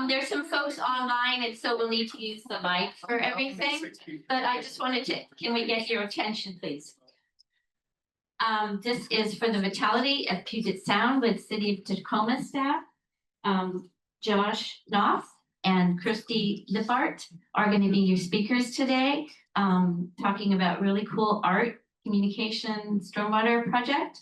There's some folks online, and so we'll need to use the mic for everything. But I just wanted to, can we get your attention, please? This is for the vitality of Puget Sound with City of Tacoma staff. Josh Knouff and Kirsti Lipphardt are going to be your speakers today, talking about really cool art, communication, stormwater project.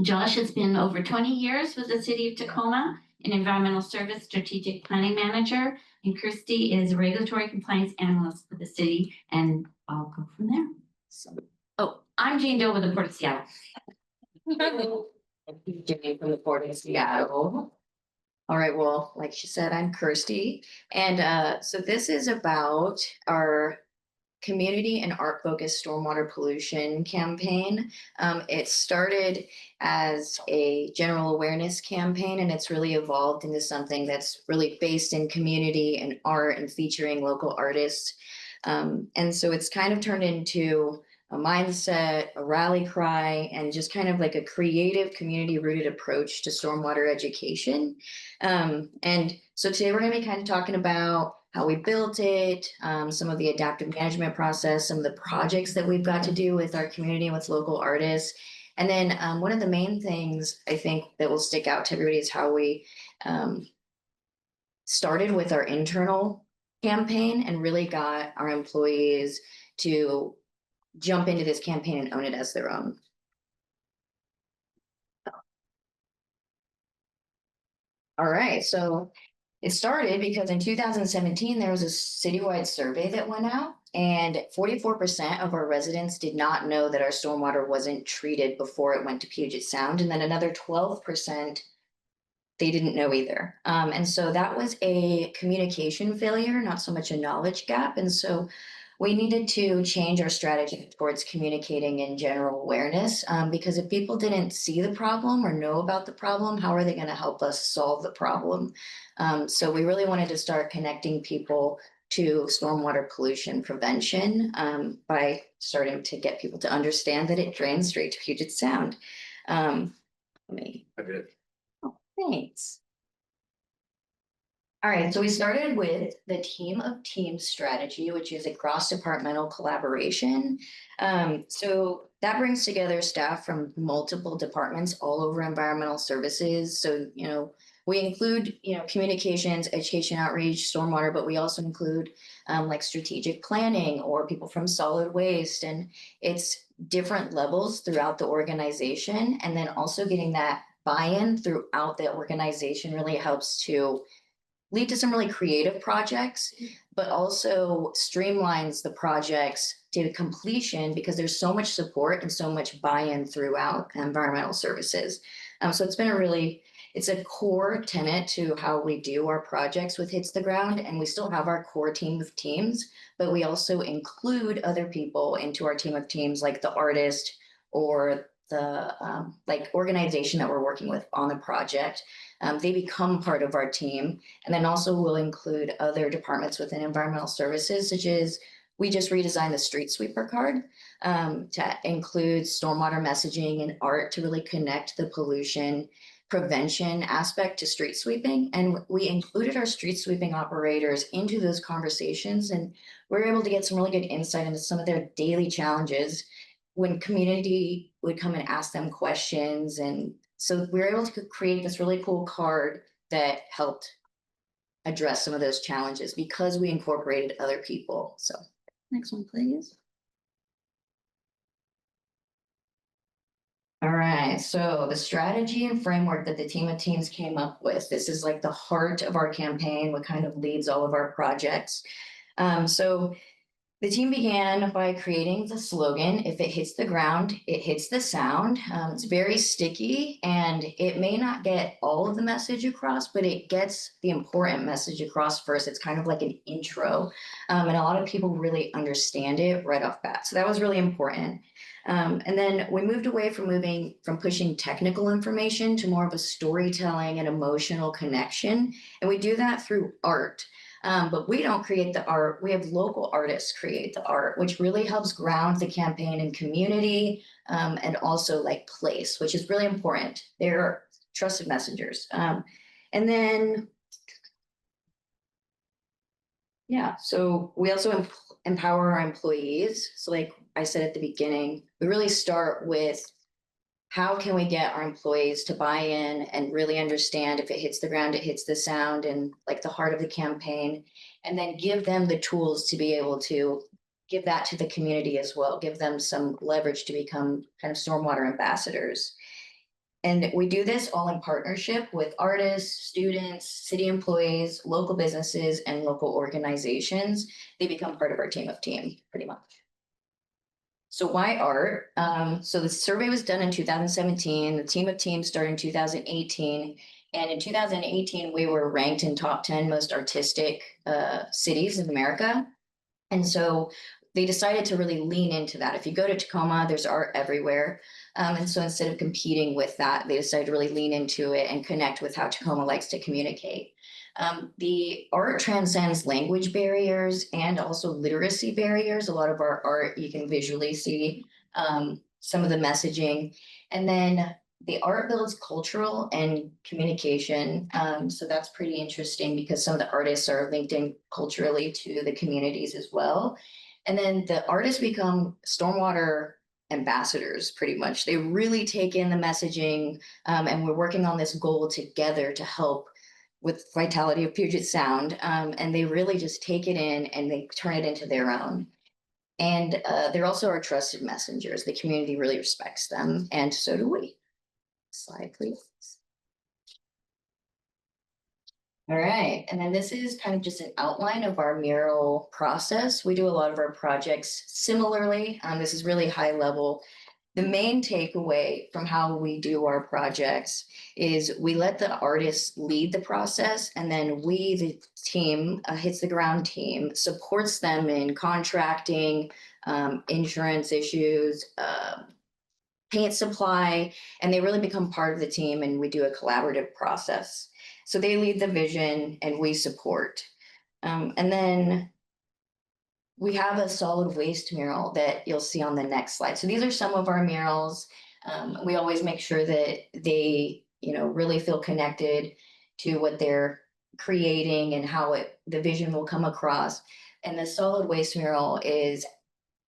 Josh has been over 20 years with the City of Tacoma, an environmental service strategic planning manager, and Kirsti is a regulatory compliance analyst for the city, and I'll go from there. So, I'm Jane Doe with the Port of Seattle. Jane from the Port of Seattle. All right, well, like she said, I'm Kirsti, and so this is about our community and art-focused stormwater pollution campaign. It started as a general awareness campaign, and it's really evolved into something that's really based in community and art and featuring local artists. And so it's kind of turned into a mindset, a rally cry, and just kind of like a creative community-rooted approach to stormwater education. And so today we're going to be kind of talking about how we built it, some of the adaptive management process, some of the projects that we've got to do with our community and with local artists. And then one of the main things I think that will stick out to everybody is how we started with our internal campaign and really got our employees to jump into this campaign and own it as their own. All right, so it started because in 2017, there was a citywide survey that went out, and 44% of our residents did not know that our stormwater wasn't treated before it went to Puget Sound, and then another 12%, they didn't know either. And so that was a communication failure, not so much a knowledge gap. And so we needed to change our strategy towards communicating in general awareness, because if people didn't see the problem or know about the problem, how are they going to help us solve the problem? So we really wanted to start connecting people to stormwater pollution prevention by starting to get people to understand that it drains straight to Puget Sound. I did. Oh, thanks. All right, so we started with the team of teams strategy, which is a cross-departmental collaboration. So that brings together staff from multiple departments all over environmental services. So, we include, communications, education outreach, stormwater, but we also include like strategic planning or people from solid waste. And it's different levels throughout the organization. And then also getting that buy-in throughout the organization really helps to lead to some really creative projects, but also streamlines the projects to completion because there's so much support and so much buy-in throughout environmental services. So it's been it's a core tenet to how we do our projects with Hits the Ground, and we still have our core team of teams, but we also include other people into our team of teams, like the artist or the organization that we're working with on the project. They become part of our team. And then also we'll include other departments within environmental services, such as we just redesigned the street sweeper card to include stormwater messaging and art to really connect the pollution prevention aspect to street sweeping. And we included our street sweeping operators into those conversations. And we're able to get some really good insight into some of their daily challenges when community would come and ask them questions. And so we were able to create this really cool card that helped address some of those challenges because we incorporated other people. So next one, please. All right, so the strategy and framework that the team of teams came up with, this is like the heart of our campaign, what kind of leads all of our projects. So the team began by creating the slogan, "If it hits the ground, it hits the sound." It's very sticky and it may not get all of the message across, but it gets the important message across first. It's kind of like an intro. And a lot of people really understand it right off bat. So that was really important. And then we moved away from pushing technical information to more of a storytelling and emotional connection. And we do that through art. But we don't create the art. We have local artists create the art, which really helps ground the campaign in community and also like place, which is really important. They're trusted messengers. And then Yeah, so we also empower our employees. So like I said at the beginning, we really start with how can we get our employees to buy in and really understand if it hits the ground, it hits the sound, and like the heart of the campaign, and then give them the tools to be able to give that to the community as well, give them some leverage to become kind of stormwater ambassadors. And we do this all in partnership with artists, students, city employees, local businesses, and local organizations. They become part of our team of team, pretty much. So why art? So the survey was done in 2017. The team of teams started in 2018. And in 2018, we were ranked in top 10 most artistic cities in America. And so they decided to really lean into that. If you go to Tacoma, there's art everywhere. And so instead of competing with that, they decided to really lean into it and connect with how Tacoma likes to communicate. The art transcends language barriers and also literacy barriers. A lot of our art, you can visually see some of the messaging. And then the art builds cultural and communication. So that's pretty interesting because some of the artists are linked in culturally to the communities as well. And then the artists become stormwater ambassadors, pretty much. They really take in the messaging, and we're working on this goal together to help with vitality of Puget Sound. And they really just take it in and they turn it into their own. And they're also our trusted messengers. The community really respects them, and so do we. Slide, please. All right, and then this is kind of just an outline of our mural process. We do a lot of our projects similarly. This is really high level. The main takeaway from how we do our projects is we let the artists lead the process, and then we, the team, hits the ground team, supports them in contracting, insurance issues, paint supply, and they really become part of the team, and we do a collaborative process. So they lead the vision and we support. And then we have a solid waste mural that you'll see on the next slide. So these are some of our murals. We always make sure that they, really feel connected to what they're creating and how the vision will come across. And the solid waste mural is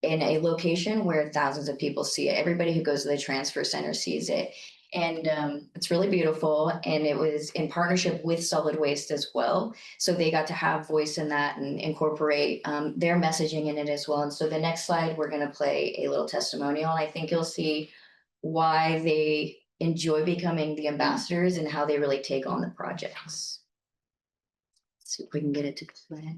in a location where thousands of people see it. Everybody who goes to the transfer center sees it. And it's really beautiful. And it was in partnership with solid waste as well. So they got to have voice in that and incorporate their messaging in it as well. And so the next slide, we're going to play a little testimonial. And I think you'll see why they enjoy becoming the ambassadors and how they really take on the projects. Let's see if we can get it to play.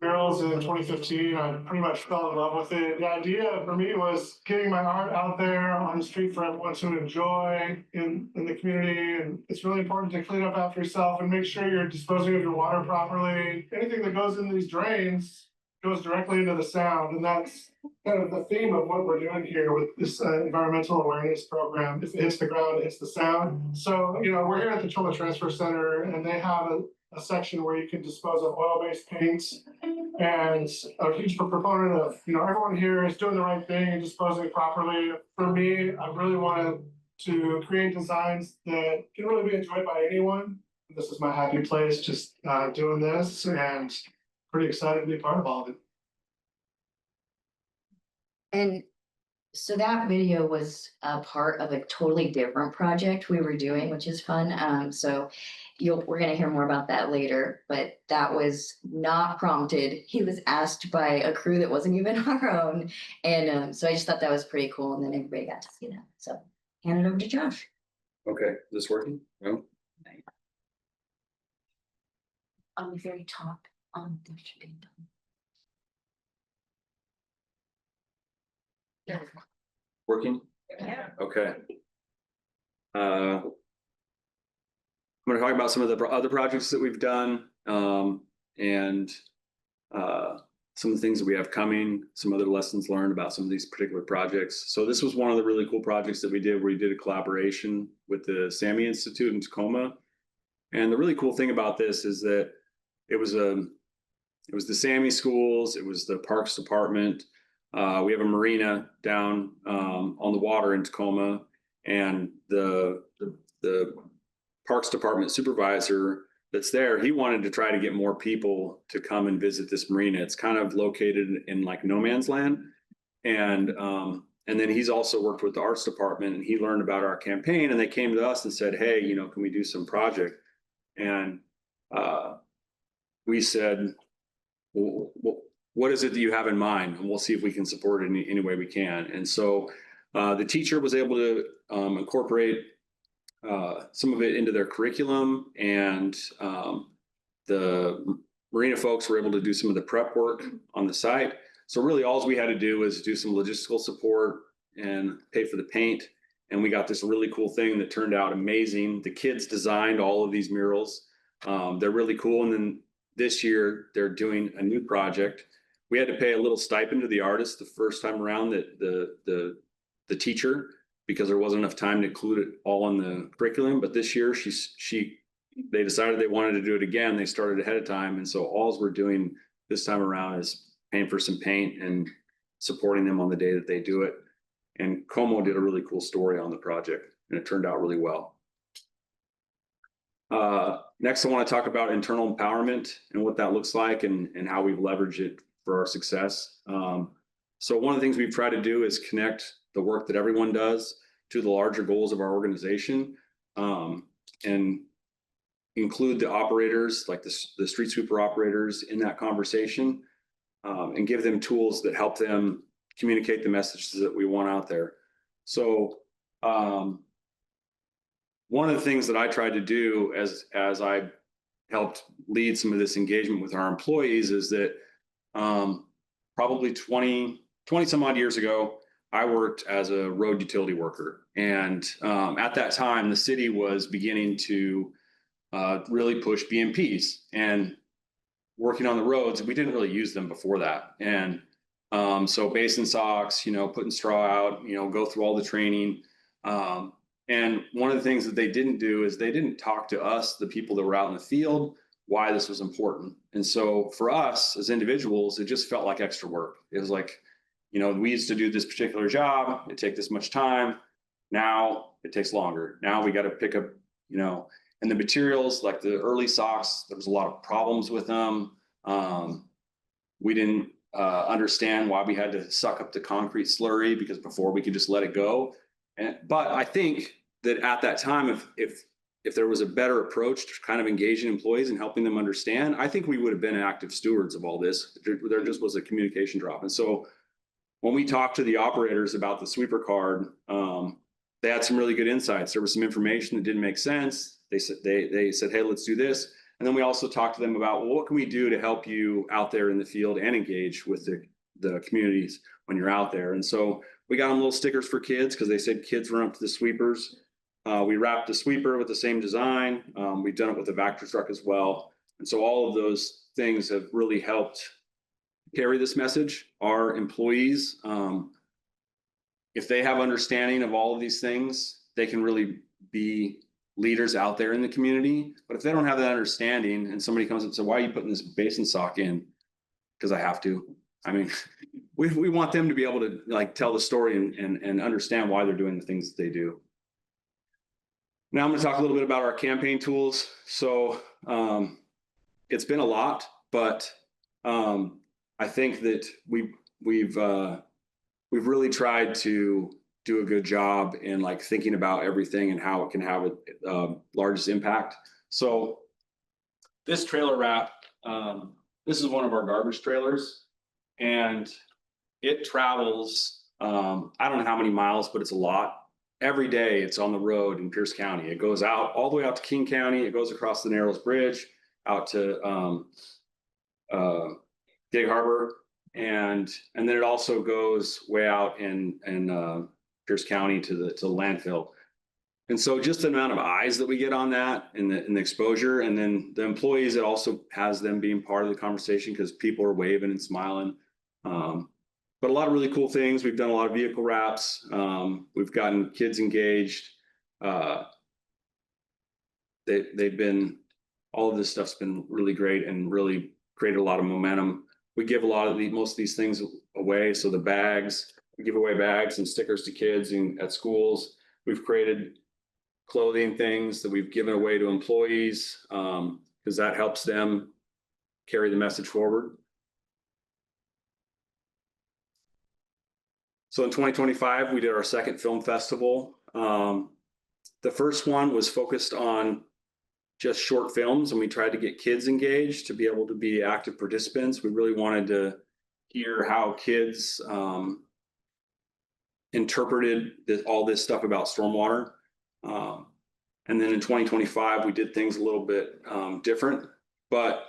Murals in 2015, I pretty much fell in love with it. The idea for me was getting my art out there on the street for everyone to enjoy in the community. And it's really important to clean up after yourself and make sure you're disposing of your water properly. Anything that goes in these drains goes directly into the sound. And that's kind of the theme of what we're doing here with this environmental awareness program. If it hits the ground, it hits the sound. So, we're here at the Tacoma Transfer Center, and they have a section where you can dispose of oil-based paints, and a huge proponent of, everyone here is doing the right thing and disposing properly. For me, I really wanted to create designs that can really be enjoyed by anyone. This is my happy place, just doing this, and pretty excited to be part of all of it. And so that video was a part of a totally different project we were doing, which is fun. So we're going to hear more about that later, but that was not prompted. He was asked by a crew that wasn't even our own. And so I just thought that was pretty cool. And then everybody got to see that. So hand it over to Josh. Okay, is this working? No? On the very top, there should be. Yeah. Working? Yeah. Okay. I'm going to talk about some of the other projects that we've done, and some of the things that we have coming, some other lessons learned about some of these particular projects. So this was one of the really cool projects that we did, where we did a collaboration with the Sammy Institute in Tacoma. And the really cool thing about this is that it was the Sammy schools, it was the Parks Department. We have a marina down on the water in Tacoma, and the Parks Department supervisor that's there, he wanted to try to get more people to come and visit this marina. It's kind of located in like no man's land. And then he's also worked with the arts department, and he learned about our campaign, and they came to us and said, hey, you know, can we do some project? And we said, well, what is it that you have in mind? And we'll see if we can support it in any way we can. And so the teacher was able to incorporate some of it into their curriculum, and the marina folks were able to do some of the prep work on the site. So really all we had to do was do some logistical support and pay for the paint. And we got this really cool thing that turned out amazing. The kids designed all of these murals. They're really cool. And then this year they're doing a new project. We had to pay a little stipend to the artist the first time around, that the teacher, because there wasn't enough time to include it all in the curriculum. But this year they decided they wanted to do it again. They started ahead of time. And so all we're doing this time around is paying for some paint and supporting them on the day that they do it. And Como did a really cool story on the project, and it turned out really well. Next, I want to talk about internal empowerment and what that looks like, and how we've leveraged it for our success. So one of the things we've tried to do is connect the work that everyone does to the larger goals of our organization, and include the operators, like the street sweeper operators, in that conversation. And give them tools that help them communicate the messages that we want out there. So one of the things that I tried to do as I helped lead some of this engagement with our employees is that probably 20 some odd years ago, I worked as a road utility worker. And at that time, the city was beginning to really push BMPs. And working on the roads, we didn't really use them before that. And so basin socks, you know, putting straw out, you know, go through all the training. And one of the things that they didn't do is they didn't talk to us, the people that were out in the field, why this was important. And so for us as individuals, it just felt like extra work. It was like, you know, we used to do this particular job, it take this much time. Now it takes longer. Now we got to pick up, you know, and the materials, like the early socks, there was a lot of problems with them. We didn't understand why we had to suck up the concrete slurry, because before we could just let it go. But I think that at that time, if there was a better approach to kind of engaging employees and helping them understand, I think we would have been active stewards of all this. There just was a communication drop. And so when we talked to the operators about the sweeper card, they had some really good insights. There was some information that didn't make sense. They said, hey, let's do this. And then we also talked to them about, well, what can we do to help you out there in the field and engage with the communities when you're out there? And so we got them little stickers for kids, because they said kids run up to the sweepers. We wrapped the sweeper with the same design. We've done it with the Vector truck as well. And so all of those things have really helped carry this message. Our employees, if they have understanding of all of these things, they can really be leaders out there in the community. But if they don't have that understanding, and somebody comes up and says, why are you putting this basin sock in? Because I have to. I mean, we want them to be able to like tell the story and understand why they're doing the things that they do. Now I'm going to talk a little bit about our campaign tools. So it's been a lot, but I think that we've really tried to do a good job in like thinking about everything and how it can have a largest impact. So this trailer wrap, this is one of our garbage trailers, and it travels, I don't know how many miles, but it's a lot. Every day it's on the road in Pierce County. It goes out all the way out to King County. It goes across the Narrows Bridge out to Gig Harbor. And then it also goes way out in Pierce County to the landfill. And so just the amount of eyes that we get on that and the exposure, and then the employees, it also has them being part of the conversation because people are waving and smiling. But a lot of really cool things. We've done a lot of vehicle wraps. We've gotten kids engaged. They've been, all of this stuff's been really great and really created a lot of momentum. We give a lot of most of these things away. So the bags, we give away bags and stickers to kids at schools. We've created clothing things that we've given away to employees. because that helps them carry the message forward. So in 2025, we did our second film festival. The first one was focused on just short films, and we tried to get kids engaged to be able to be active participants. We really wanted to hear how kids interpreted all this stuff about stormwater. And then in 2025, we did things a little bit different. But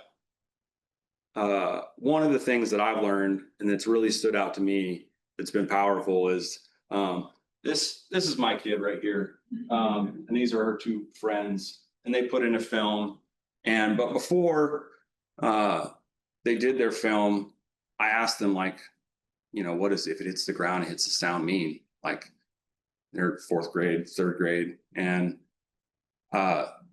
one of the things that I've learned and that's really stood out to me that's been powerful is this is my kid right here. And these are her two friends, and they put in a film. But before they did their film, I asked them, like, you know, what is, if it hits the ground, it hits the sound mean? Like, they're fourth grade, third grade, and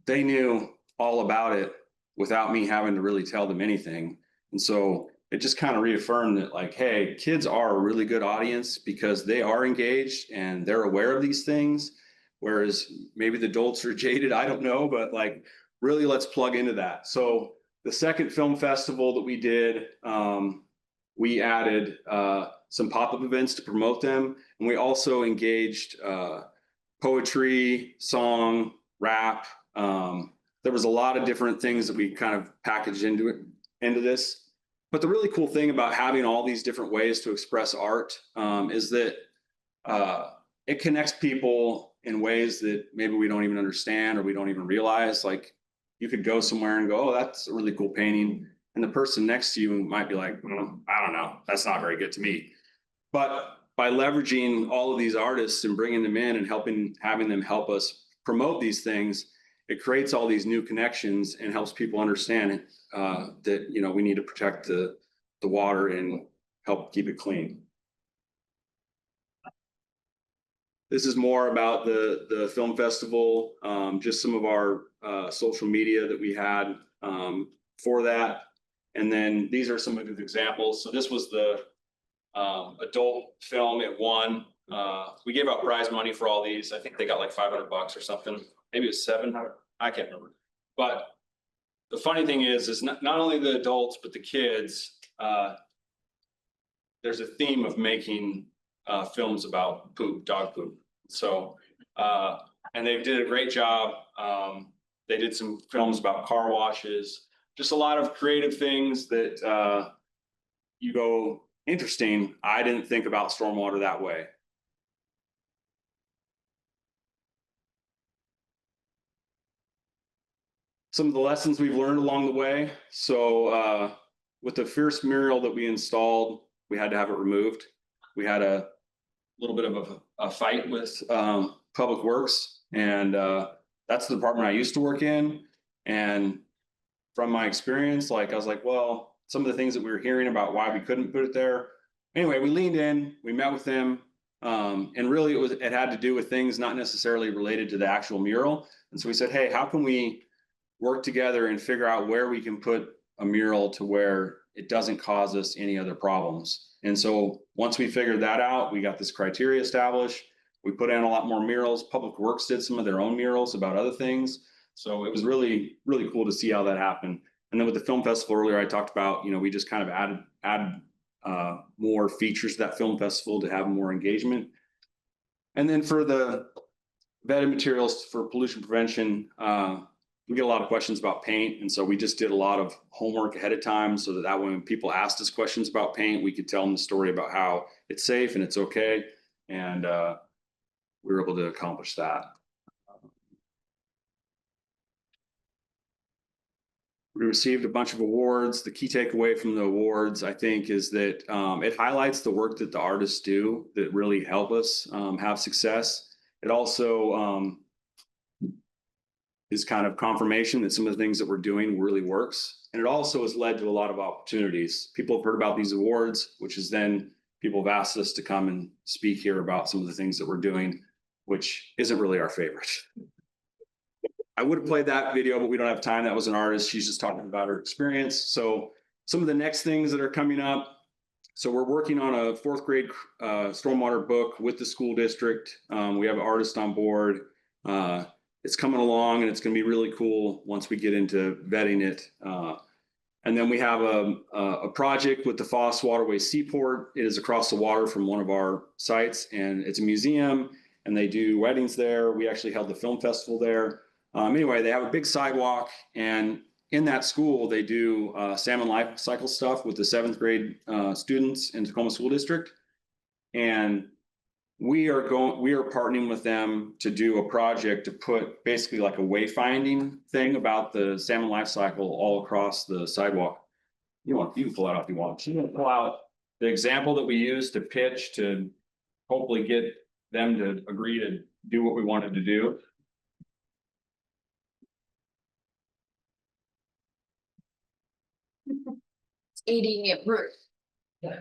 they knew all about it without me having to really tell them anything. And so it just kind of reaffirmed that, like, hey, kids are a really good audience because they are engaged and they're aware of these things, whereas maybe the adults are jaded, I don't know, but like, really, let's plug into that. So the second film festival that we did, we added some pop-up events to promote them, and we also engaged poetry, song, rap. There was a lot of different things that we kind of packaged into this. But the really cool thing about having all these different ways to express art is that it connects people in ways that maybe we don't even understand or we don't even realize. Like, you could go somewhere and go, oh, that's a really cool painting. And the person next to you might be like, I don't know, that's not very good to me. But by leveraging all of these artists and bringing them in and having them help us promote these things, it creates all these new connections and helps people understand that, you know, we need to protect the water and help keep it clean. This is more about the film festival, just some of our social media that we had for that. And then these are some of the examples. So this was the adult film. It won. We gave out prize money for all these. I think they got like $500 or something. Maybe it was $700. I can't remember. But the funny thing is not only the adults, but the kids, there's a theme of making films about poop, dog poop. So, and they did a great job. They did some films about car washes, just a lot of creative things that you go, interesting. I didn't think about stormwater that way. Some of the lessons we've learned along the way. So with the fierce mural that we installed, we had to have it removed. We had a little bit of a fight with Public Works, and that's the department I used to work in. And from my experience, like, I was like, well, some of the things that we were hearing about why we couldn't put it there. Anyway, we leaned in, we met with them, and really it had to do with things not necessarily related to the actual mural. And so we said, hey, how can we work together and figure out where we can put a mural to where it doesn't cause us any other problems. And so once we figured that out, we got this criteria established. We put in a lot more murals. Public Works did some of their own murals about other things. So it was really, really cool to see how that happened. And then with the film festival earlier, I talked about, you know, we just kind of added more features to that film festival to have more engagement. And then for the vetted materials for pollution prevention, we get a lot of questions about paint. And so we just did a lot of homework ahead of time so that when people asked us questions about paint, we could tell them the story about how it's safe and it's okay. And we were able to accomplish that. We received a bunch of awards. The key takeaway from the awards, I think, is that it highlights the work that the artists do that really help us have success. It also is kind of confirmation that some of the things that we're doing really works. And it also has led to a lot of opportunities. People have heard about these awards, which is then people have asked us to come and speak here about some of the things that we're doing, which isn't really our favorite. I would have played that video, but we don't have time. That was an artist. She's just talking about her experience. So some of the next things that are coming up. So we're working on a fourth grade stormwater book with the school district. We have an artist on board. it's coming along and it's going to be really cool once we get into vetting it. And then we have a project with the Foss Waterway Seaport. It is across the water from one of our sites, and it's a museum, and they do weddings there. We actually held the film festival there. Anyway, they have a big sidewalk, and in that school, they do salmon life cycle stuff with the 7th grade students in Tacoma School District. And we are partnering with them to do a project to put basically like a wayfinding thing about the salmon life cycle all across the sidewalk. You can pull that out if you want. You can pull out the example that we used to pitch to hopefully get them to agree to do what we wanted to do. It's ADA approved. Yeah.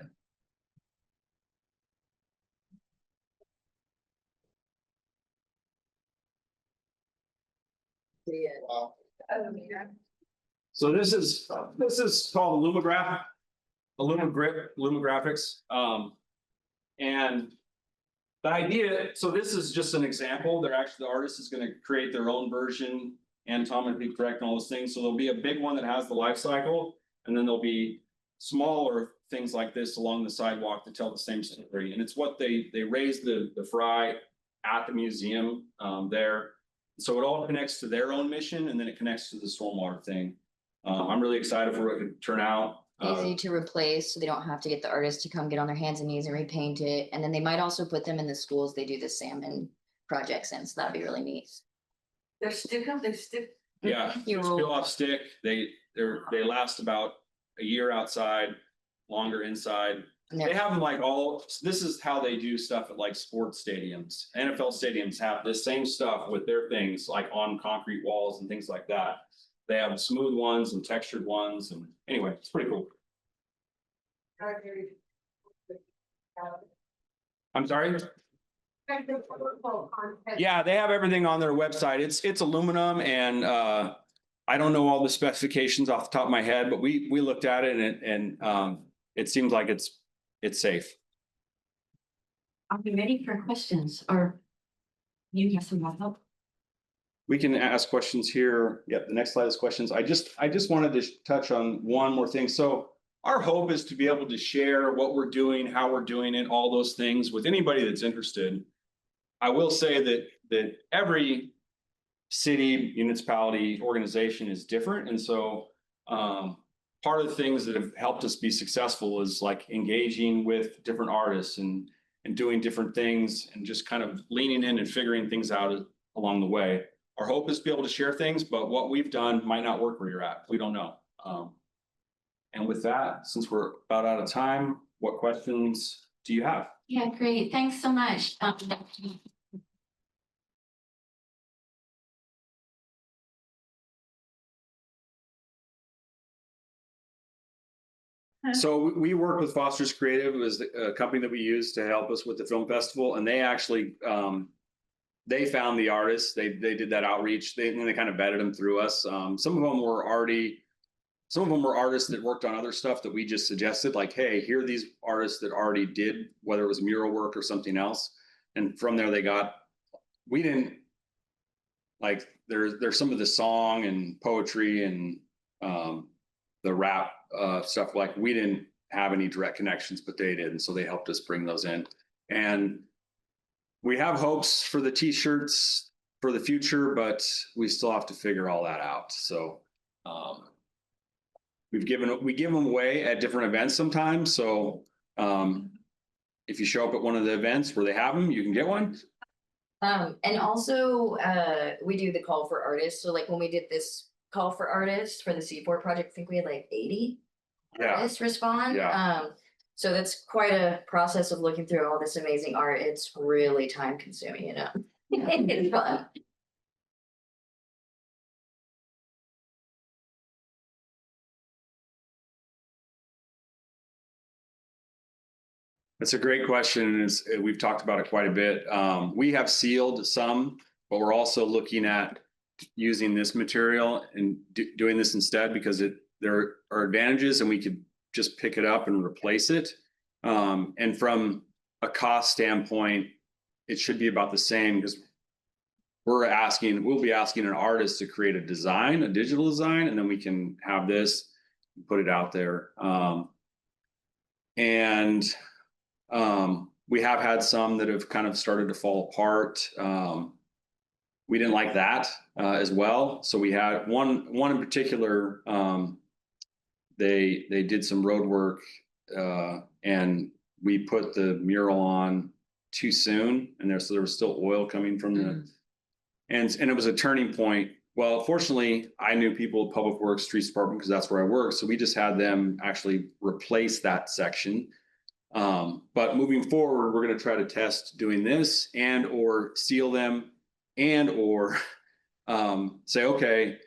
Wow. So this is called Lumographics. And the idea, so this is just an example. The artist is going to create their own version, anatomically correct and all those things. So there'll be a big one that has the life cycle, and then there'll be smaller things like this along the sidewalk that tell the same story. And it's what they raise the fry at the museum there. So it all connects to their own mission, and then it connects to the stormwater thing. I'm really excited for what it could turn out. Easy to replace, so they don't have to get the artist to come get on their hands and knees and repaint it. And then they might also put them in the schools they do the salmon projects in, so that'd be really neat. They're stick. Yeah, You they roll. spill off stick. They last about a year outside, longer inside. And They they're have them like this is how they do stuff at like sports stadiums. NFL stadiums have the same stuff with their things like on concrete walls and things like that. They have smooth ones and textured ones, and anyway, it's pretty cool. I'm sorry? Yeah, they have everything on their website. It's aluminum, and I don't know all the specifications off the top of my head, but we looked at it, and it seems like it's safe. Are we ready for questions, or you have some help? We can ask questions here. Yep, the next slide is questions. I just wanted to touch on one more thing. So our hope is to be able to share what we're doing, how we're doing it, all those things with anybody that's interested. I will say that every city, municipality, organization is different. And so part of the things that have helped us be successful is like engaging with different artists and doing different things and just kind of leaning in and figuring things out along the way. Our hope is to be able to share things, but what we've done might not work where you're at. We don't know. And with that, since we're about out of time, what questions do you have? Yeah, great. Thanks so much. So we work with Foster's Creative, was a company that we use to help us with the film festival, and they actually they found the artists. They did that outreach. They kind of vetted them through us. Some of them were artists that worked on other stuff that we just suggested, like, hey, here are these artists that already did, whether it was mural work or something else. And from there we didn't like there's some of the song and poetry and the rap stuff, like we didn't have any direct connections, but they did. And so they helped us bring those in. And we have hopes for the t-shirts for the future, but we still have to figure all that out. So we give them away at different events sometimes. So if you show up at one of the events where they have them, you can get one. and also we do the call for artists. So like when we did this call for artists for the Seaport project, I think we had like 80 artists respond. Yeah. So that's quite a process of looking through all this amazing art. It's really time consuming, you know. It's fun. That's a great question, and we've talked about it quite a bit. We have sealed some, but we're also looking at using this material and doing this instead, because there are advantages, and we could just pick it up and replace it. And from a cost standpoint, it should be about the same, because we'll be asking an artist to create a design, a digital design, and then we can have this, put it out there. And we have had some that have kind of started to fall apart. We didn't like that as well. So we had one in particular. They did some road work, and we put the mural on too soon, and there was still oil coming from the, and it was a turning point. Well, fortunately, I knew people at Public Works, Streets Department, because that's where I work. So we just had them actually replace that section. But moving forward, we're going to try to test doing this and or seal them and or say, okay,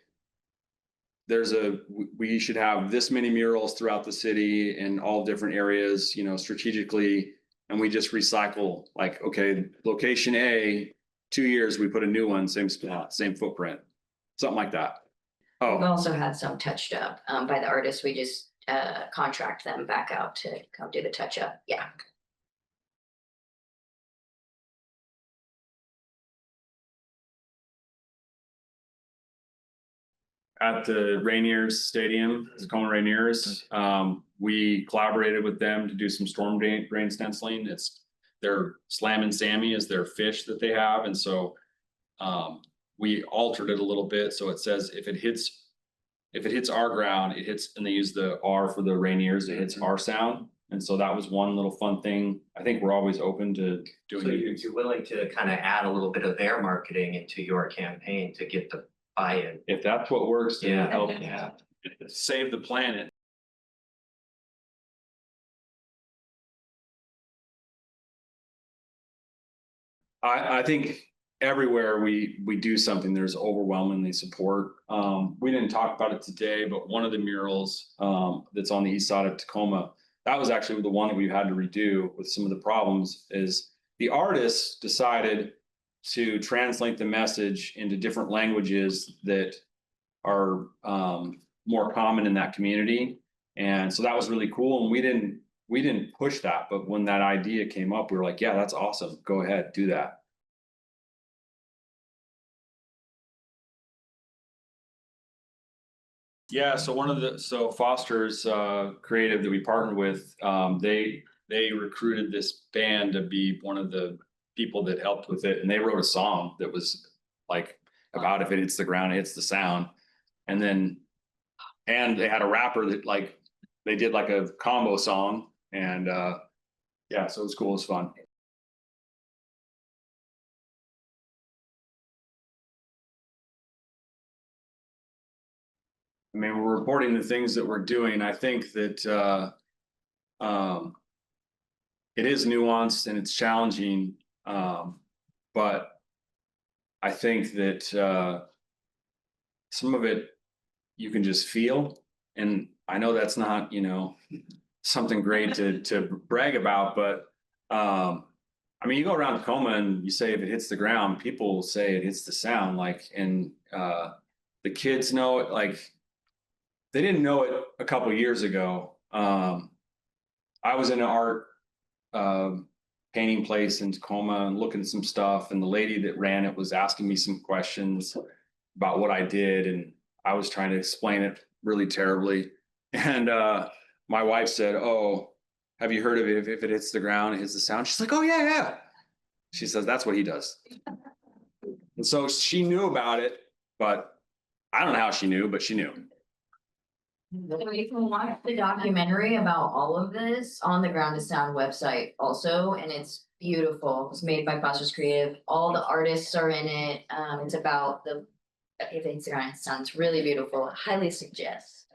we should have this many murals throughout the city in all different areas, strategically, and we just recycle, like, okay, location A, 2 years, we put a new one, same spot, same footprint, something like that. We've Oh, also had some touched up by the artists. We just contract them back out to come do the touch up. Yeah. at the Rainiers Stadium, Tacoma Rainiers, we collaborated with them to do some storm drain stenciling. It's their Slam and Sammy is their fish that they have, and so we altered it a little bit so it says if it hits our ground, it hits, and they use the R for the Rainiers, it hits our sound. And so that was one little fun thing. I think we're always open to doing So it. you're willing to kind of add a little bit of their marketing into your campaign to get the buy-in? If that's what works to Yeah. help Yeah. save the planet. I think everywhere we do something, there's overwhelmingly support. We didn't talk about it today, but one of the murals that's on the east side of Tacoma, that was actually the one that we had to redo with some of the problems. Is the artists decided to translate the message into different languages that are more common in that community, and so that was really cool. And we didn't push that, but when that idea came up, we were like, yeah, that's awesome. Go ahead, do that. Yeah, so Foster's creative that we partnered with, they recruited this band to be one of the people that helped with it, and they wrote a song that was like about if it hits the ground, it hits the sound. And they had a rapper that they did like a combo song, and yeah, so it was cool, it was fun. I mean, we're reporting the things that we're doing. I think that it is nuanced and it's challenging, but I think that some of it you can just feel, and I know that's not something great to brag about, but I mean, you go around Tacoma and you say if it hits the ground, people say it hits the sound, and the kids know it. Like, they didn't know it a couple of years ago. I was in an art painting place in Tacoma and looking at some stuff, and the lady that ran it was asking me some questions about what I did, and I was trying to explain it really terribly. And my wife said, "Oh, have you heard of it? If it hits the ground, it hits the sound." She's like, "Oh yeah, yeah." She says that's what he does. And so she knew about it, but I don't know how she knew, but she knew. So you can watch the documentary about all of this on the Ground to Sound website also, and it's beautiful. It's made by Foster's Creative. All the artists are in it. It's about if it's ground sounds really beautiful. Highly suggest.